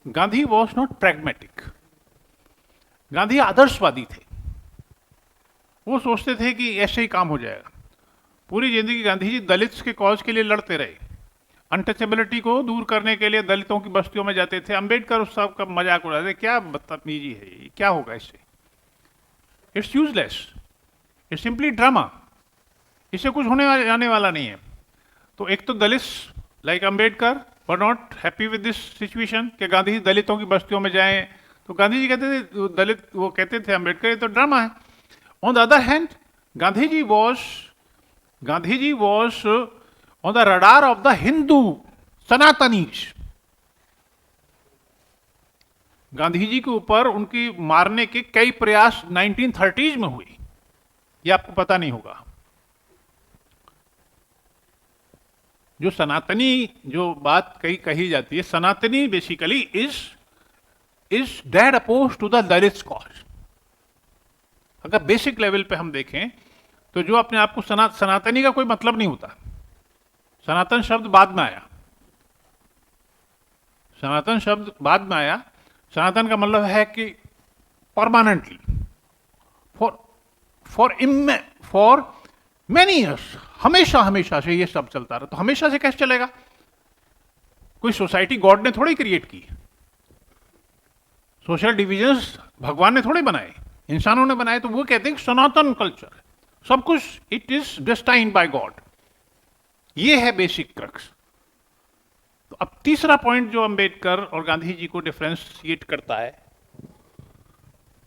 Gandhi was not pragmatic. Gandhi आदर्शवादी थे, वो सोचते थे कि ऐसे ही काम हो जाएगा। पूरी जिंदगी गांधी जी दलित्स के कॉज के लिए लड़ते रहे, अनटचेबिलिटी को दूर करने के लिए दलितों की बस्तियों में जाते थे। अंबेडकर उस सब का मजाक उड़ाते, क्या बदतमीजी है ये, क्या होगा इससे, it's useless, it's simply drama, इससे कुछ होने जाने वाला नहीं है। तो एक तो Dalits like Ambedkar were not happy with this situation कि गांधी जी दलितों की बस्तियों में जाएं। तो गांधी जी कहते थे, दलित वो कहते थे अंबेडकर ये तो ड्रामा है। On the other hand Gandhi ji was on the radar of the Hindu Sanatanis. Gandhi ji के ऊपर उनकी मारने के कई प्रयास 1930s में हुए, ये आपको पता नहीं होगा। जो सनातनी जो बात कही जाती है, Sanatani basically is dead oppose to the Dalit cause. अगर बेसिक लेवल पे हम देखें तो जो अपने आप को सनातनी का कोई मतलब नहीं होता। सनातन शब्द बाद में आया, सनातन शब्द बाद में आया। सनातन का मतलब है कि परमानेंटली, फॉर मेनी ईयर्स, हमेशा से ये सब चलता रहा। तो हमेशा से कैसे चलेगा? कोई सोसाइटी गॉड ने थोड़ी क्रिएट की, सोशल डिविजन्स भगवान ने थोड़े बनाए, इंसानों ने बनाए। तो वो कहते हैं कि सनातन कल्चर सब कुछ it is destined bye God. ये है बेसिक क्रक्स। तो अब तीसरा पॉइंट जो अंबेडकर और गांधी जी को डिफरेंशिएट करता है,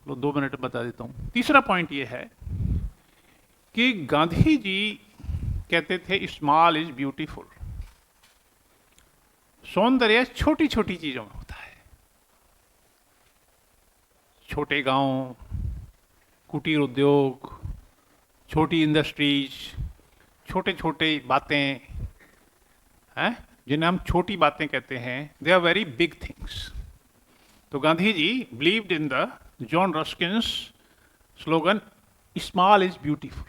लो 2 मिनट बता देता हूं। तीसरा पॉइंट ये है कि गांधी जी कहते थे स्मॉल इज ब्यूटीफुल। सौंदर्य छोटी छोटी चीजों में होता है। छोटे गांव, कुटीर उद्योग, छोटी इंडस्ट्रीज, छोटे छोटे बातें हैं जिन्हें हम छोटी बातें कहते हैं, they are very big things. तो Gandhi ji believed in the John Ruskin's slogan small is beautiful.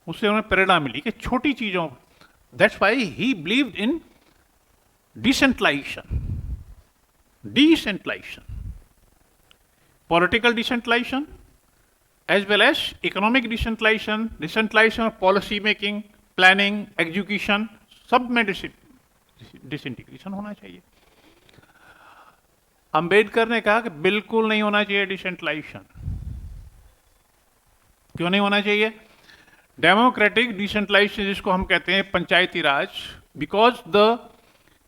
उससे उन्हें प्रेरणा मिली कि छोटी चीजों, that's why he believed in decentralisation, political decentralisation as well as economic decentralization of policy making, planning, execution, सब में डिसइंटीग्रेशन होना चाहिए। अंबेडकर ने कहा कि बिल्कुल नहीं होना चाहिए डिसेंट्रलाइजेशन। क्यों नहीं होना चाहिए? डेमोक्रेटिक डिसेंट्रलाइजेशन जिसको हम कहते हैं panchayati raj, because the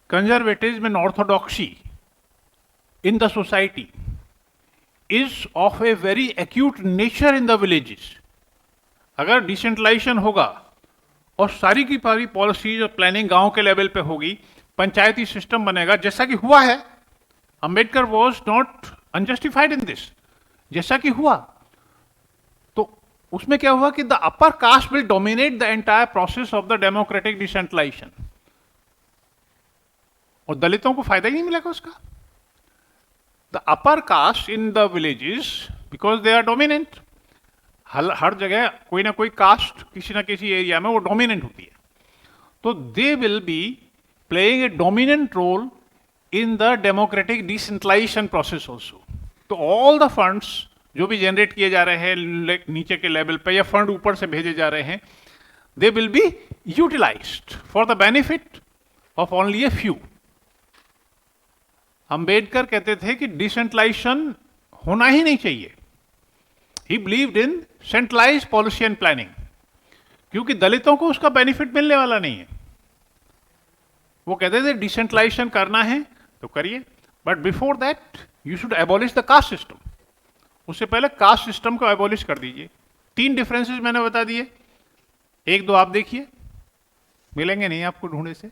conservatism and orthodoxy in the society is of a very acute nature in the villages. अगर डिसेंट्रलाइजेशन होगा और सारी की सारी पॉलिसीज और प्लानिंग गांव के लेवल पे होगी, पंचायती सिस्टम बनेगा जैसा कि हुआ है। Ambedkar was not unjustified in this, जैसा कि हुआ तो उसमें क्या हुआ कि the upper caste will dominate the entire process of the democratic decentralisation, और दलितों को फायदा ही नहीं मिलेगा उसका। The upper caste in the villages because they are dominant, हर जगह कोई ना कोई कास्ट किसी ना किसी एरिया में वो डोमिनेंट होती है, तो they will be playing a dominant role in the democratic decentralisation process also. तो ऑल द फंड्स जो भी जनरेट किए जा रहे हैं नीचे के लेवल पे या फंड ऊपर से भेजे जा रहे हैं, they will be utilised for the benefit of only a few. Ambedkar कहते थे कि डिसेंट्रलाइजेशन होना ही नहीं चाहिए। He believed in centralised policy and planning, क्योंकि दलितों को उसका बेनिफिट मिलने वाला नहीं है। वो कहते थे डिसेंट्रलाइजेशन करना है तो करिए, but before that you should abolish the caste system. उससे पहले कास्ट सिस्टम को एबॉलिश कर दीजिए। 3 डिफरेंसेस मैंने बता दिए, 1-2 आप देखिए, मिलेंगे नहीं आपको ढूंढे से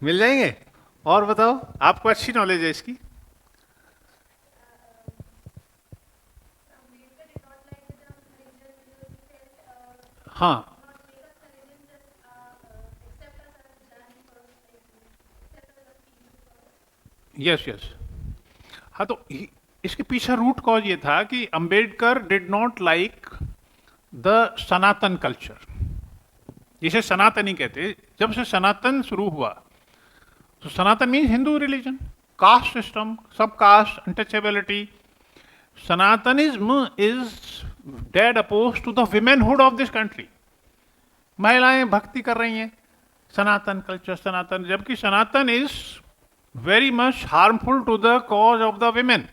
मिल जाएंगे। और बताओ, आपको अच्छी नॉलेज है इसकी। हाँ, यस यस। हाँ, तो इसके पीछे रूट कॉज ये था कि Ambedkar did not like the Sanatan culture, जिसे सनातनी कहते। जब से सनातन शुरू हुआ तो Sanatan means Hindu religion, caste system, सब caste, untouchability. Sanatanism is dead oppose to the womanhood of this country. महिलाएं भक्ति कर रही हैं, सनातन कल्चर, सनातन, जबकि Sanatan is very much harmful to the cause of the women.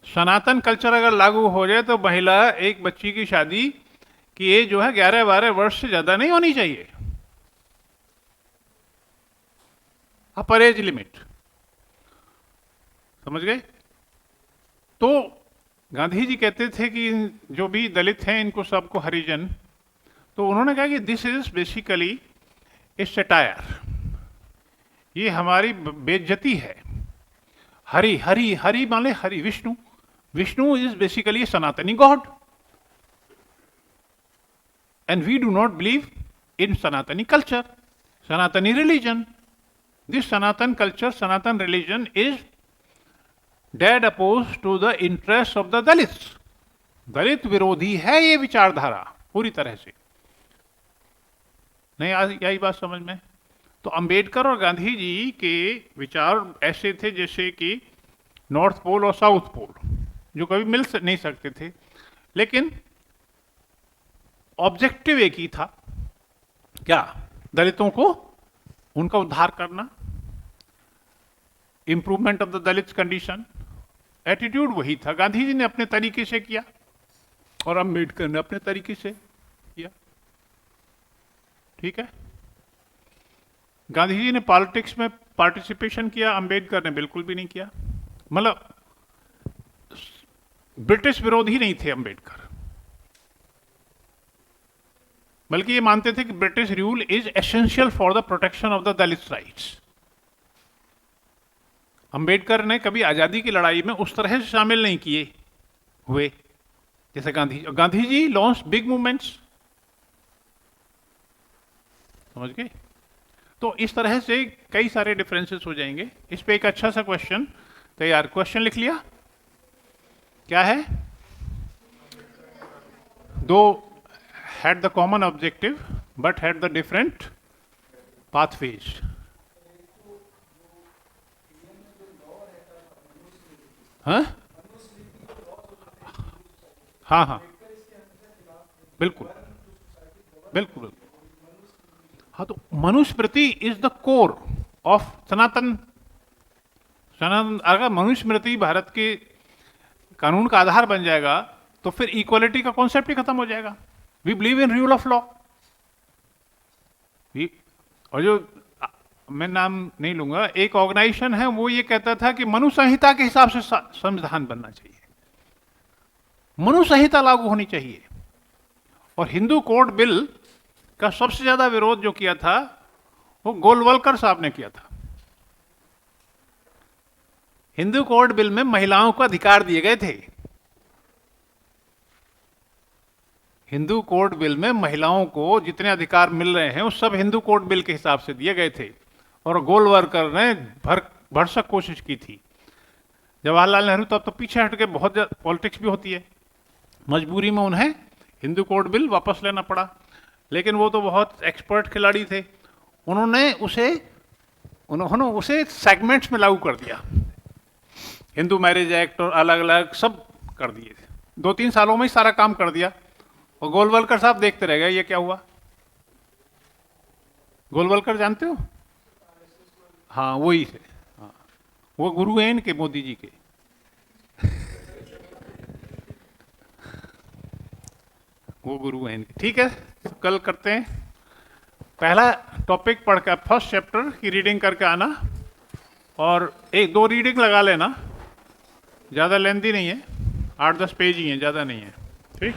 Sanatan culture अगर लागू हो जाए तो महिला एक बच्ची की शादी की एज जो है 11-12 वर्ष से ज्यादा नहीं होनी चाहिए, अपर एज लिमिट, समझ गए? तो गांधी जी कहते थे कि जो भी दलित हैं इनको सबको हरिजन, तो उन्होंने कहा कि this is basically a satire, ये हमारी बेइज्जती है। हरि हरि हरि माने Hari, Vishnu, Vishnu is basically Sanatani god, and we do not believe in Sanatani culture, Sanatani religion. This Sanatan culture, Sanatan religion is dead oppose to the interest of the Dalits. Dalit विरोधी है ये विचारधारा पूरी तरह से। नहीं यही बात समझ में? तो अंबेडकर और गांधी जी के विचार ऐसे थे जैसे कि नॉर्थ पोल और साउथ पोल, जो कभी मिल नहीं सकते थे, लेकिन ऑब्जेक्टिव एक ही था, क्या? दलितों को उनका उद्धार करना, improvement of the Dalit condition. Attitude वही था। गांधी जी ने अपने तरीके से किया और अंबेडकर ने अपने तरीके से किया, ठीक है? गांधी जी ने पॉलिटिक्स में पार्टिसिपेशन किया, अंबेडकर ने बिल्कुल भी नहीं किया। मतलब ब्रिटिश विरोधी नहीं थे अंबेडकर, बल्कि ये मानते थे कि British rule is essential for the protection of the Dalit rights. Ambedkar ने कभी आजादी की लड़ाई में उस तरह से शामिल नहीं किए हुए जैसे Gandhi. Gandhi ji launch big movements, समझ गए? तो इस तरह से कई सारे डिफरेंसेस हो जाएंगे। इस पे एक अच्छा सा क्वेश्चन तैयार, क्वेश्चन लिख लिया? क्या है? दो had the common objective but had the different pathways. हाँ हाँ, बिल्कुल बिल्कुल। हाँ, तो Manusmriti is the core of Sanatan. Sanatan अगर मनुस्मृति भारत के कानून का आधार बन जाएगा तो फिर इक्वालिटी का कॉन्सेप्ट ही खत्म हो जाएगा। We believe in rule of law. और जो मैं नाम नहीं लूंगा, एक ऑर्गेनाइजेशन है वो ये कहता था कि मनु संहिता के हिसाब से संविधान बनना चाहिए, मनु संहिता लागू होनी चाहिए। और हिंदू कोड बिल का सबसे ज्यादा विरोध जो किया था वो गोलवलकर साहब ने किया था। हिंदू कोड बिल में महिलाओं को अधिकार दिए गए थे। हिंदू कोड बिल में महिलाओं को जितने अधिकार मिल रहे हैं वो सब हिंदू कोड बिल के हिसाब से दिए गए थे। और गोलवलकर ने भरसक कोशिश की थी। जवाहरलाल नेहरू तब तो पीछे हट के, बहुत पॉलिटिक्स भी होती है, मजबूरी में उन्हें हिंदू कोड बिल वापस लेना पड़ा। लेकिन वो तो बहुत एक्सपर्ट खिलाड़ी थे, उन्होंने उसे सेगमेंट्स में लागू कर दिया। हिंदू मैरिज एक्ट और अलग अलग सब कर दिए। 2-3 सालों में ही सारा काम कर दिया। और गोलवलकर साहब देखते रह गए ये क्या हुआ। गोलवलकर जानते हो? हाँ, वही थे। हाँ, वो गुरु हैं इनके, मोदी जी के। वो गुरु हैं इनके। ठीक है, तो कल करते हैं। पहला टॉपिक पढ़कर फर्स्ट चैप्टर की रीडिंग करके आना, और 1-2 रीडिंग लगा लेना, ज़्यादा लेंथी नहीं है, 8-10 पेज ही है, ज़्यादा नहीं है। ठीक।